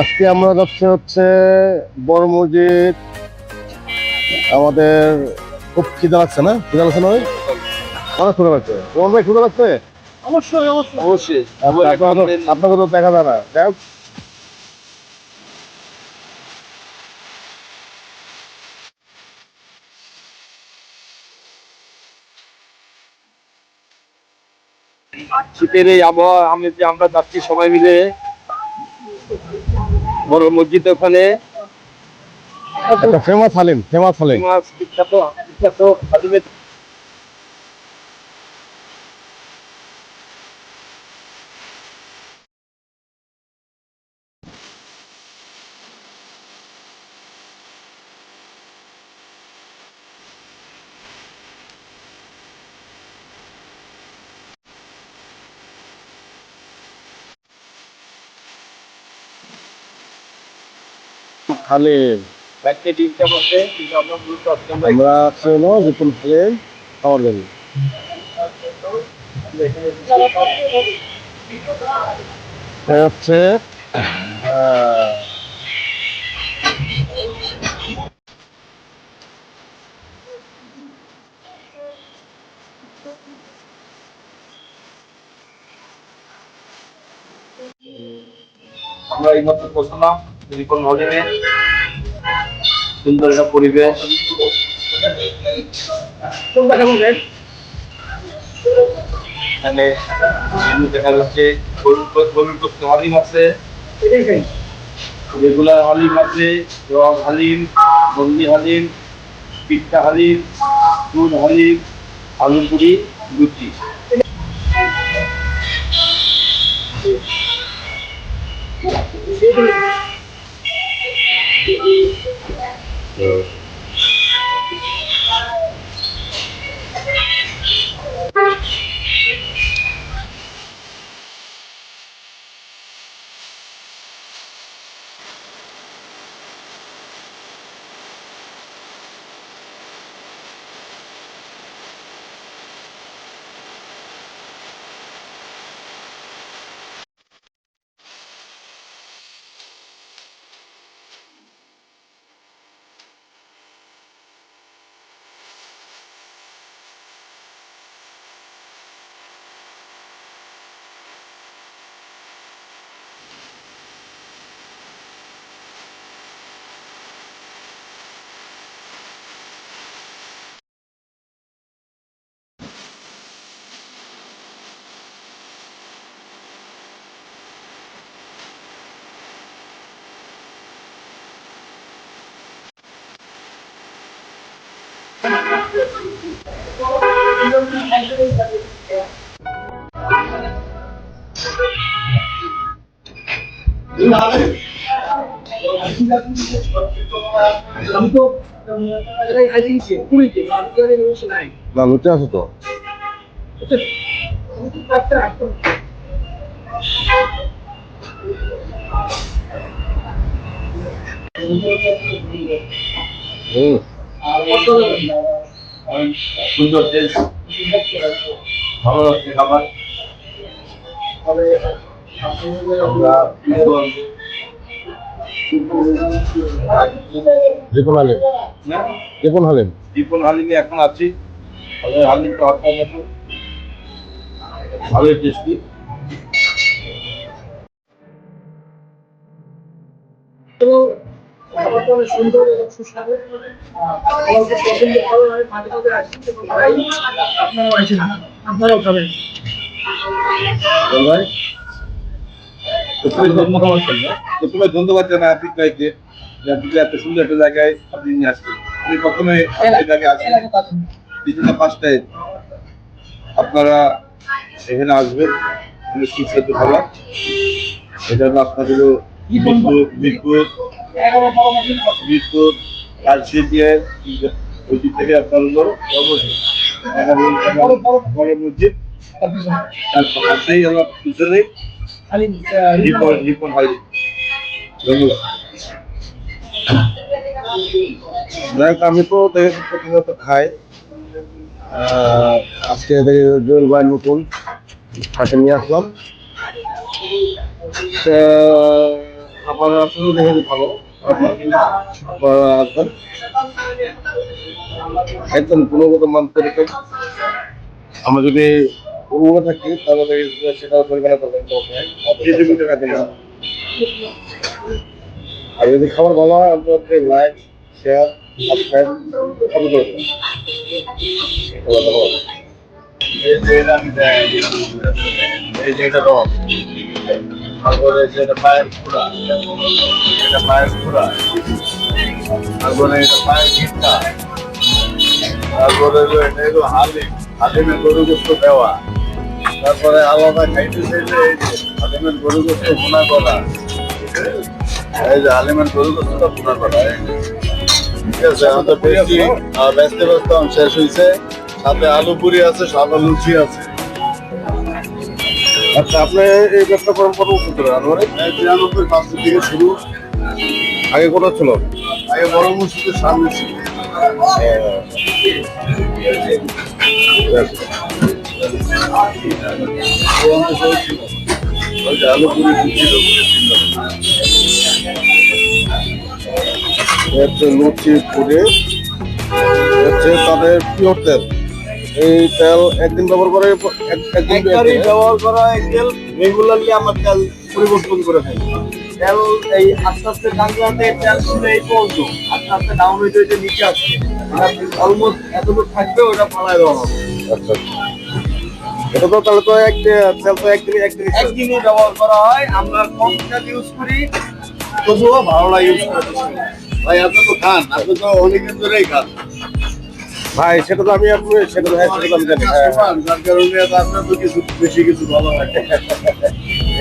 আজকে আমরা যাচ্ছি হচ্ছে বড় মসজিদ। আমাদের খুব খিদে লাগছে না? খিদে লাগছে না ভাই? অনেক ক্ষুধা লাগছে। তোমার ভাই ক্ষুধা লাগছে? অবশ্যই অবশ্যই অবশ্যই আপনাকে তো দেখা যায় না। যাই হোক, শীতের এই আবহাওয়া আমরা যাচ্ছি সবাই মিলে বড় মসজিদ, ওখানে একটা famous haleem, famous haleem. Famous বিখ্যাত বিখ্যাত হালিমের হালিম ব্যাগটি টিমটা বসে কিন্তু আমরা মূলত আজকে আমরা হচ্ছে হলো বিপুল হালিম খাওয়ার জন্য। এটা হচ্ছে আমরা এইমাত্র পৌঁছলাম রিপন হলিমে। সুন্দর একটা পরিবেশ, এখানে মেনু দেখা যাচ্ছে। গরুর গোশত হালিম আছে, রেগুলার হালিম আছে, রং হালিম, বন্দি হালিম, পিঠা হালিম, দুধ হালিম, আলু পুরি, লুচি। না, লুচি আছে তো। হুম, সুন্দর টেস্ট, ভালো লাগছে খাবার। আমরা এখন রিপন হালিম, রিপন হালিম। রিপন হালিমে এখন আছি। হালিমটা হওয়ার মতো ভালোই টেস্টি। খাবারটা অনেক সুন্দর এবং সুস্বাদু। আমার খুব পছন্দ ভালো হয়, মাঝে মাঝে আসছি এবং ভাই আপনারাও আসেন, আপনারাও খাবেন। ভাই, প্রথমে ধন্যবাদ জানাই আতিক ভাইকে যে আপনি এত সুন্দর একটা জায়গায় আপনি নিয়ে আসছেন। আমি প্রথমে এই জায়গায় আসি বিকেল 5টায়। আপনারা এখানে আসবেন, সুস্বাদু খাবার। এটা হলো আপনাদের মিরপুর মিরপুর কালসিডিয়ার ওই দিক থেকে আপনার হলো বড় মসজিদ, তার পাশেই হলো পিছনে রিপন হালিম। ধন্যবাদ। যাই হোক, আমি তো প্রতিনিয়ত খাই। আজকে জুয়েল ভাই নতুন হাতে নিয়ে আসলাম। আমার আসলে দেখে ভালো আপনারা আসবেন একদম গুণগত মান তৈরি। আমরা যদি উর্বর থাকি তাহলে সেটা পরিমাণে করবেন টাকা দেবেন। আর যদি খাবার ভালো হয় আপনাকে লাইক শেয়ার সাবস্ক্রাইব সবই করে দেবেন। এই যে এটা রক, তারপরে যেটা পায়ের খুঁড়া, এটা পায়ের খুঁড়া, তারপরে এটা পায়ের গিট্টা, তারপরে এটা হলো হালিমের গরু গোস্ত দেওয়া, তারপরে আলাদা খাইতেছে যে এই যে হালিমের গরু গোস্ত ভুনা করা, এই যে হালিমের গরু গোস্তটা ভুনা করা, এই যে। ঠিক আছে, আমাদের বেশি ব্যস্ত শেষ হয়েছে, সাথে আলু পুরি আছে, সাদা লুচি আছে। আচ্ছা আপনি এই ব্যবসা করেন কত বছর ধরে? আনুমানিক 93 থেকে শুরু। আগে কোথাও ছিল? আগে বড় মসজিদের সামনে ছিল। ওই যে আলু পুরি ছিল। হচ্ছে লুচি পুরি হচ্ছে তাদের পিওর তেল। এই তেল একদিন ব্যবহার করে একদিন একবারই ব্যবহার করা এই তেল রেগুলারলি আমার তেল পরিবর্তন করে ফেলি। তেল এই আস্তে আস্তে টাঙ্গাতে তেল ছিল এই পর্যন্ত, আস্তে আস্তে ডাউন হইতে হইতে নিচে আসছে। অলমোস্ট এতটুকু থাকবে, ওটা ফালাই দেওয়া হবে। আচ্ছা এটা তো তাহলে তো তেল তো একদিনই ব্যবহার করা হয়। আমরা কম তেল ইউজ করি, তবুও ভালো ইউজ করতেছি। ভাই আপনি তো খান, আপনি তো অনেকদিন ধরেই খান। ভাই সেটা তো আমি সেটা তো আমি জানি। যার কারণে আপনার তো কিছু বেশি কিছু ভালো লাগে।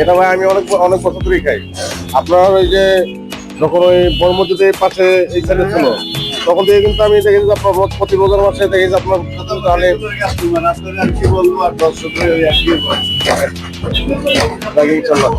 এটা ভাই আমি অনেক বছর ধরেই খাই। আপনার ওই যে যখন ওই বর্মজুদের পাশে এই সাইডে ছিল তখন থেকে কিন্তু আমি দেখেছি আপনার প্রতি রোজার মাসে দেখেছি আপনার তাহলে আপনার আর কি বলবো, আর দর্শকের ওই একই ইনশাল্লাহ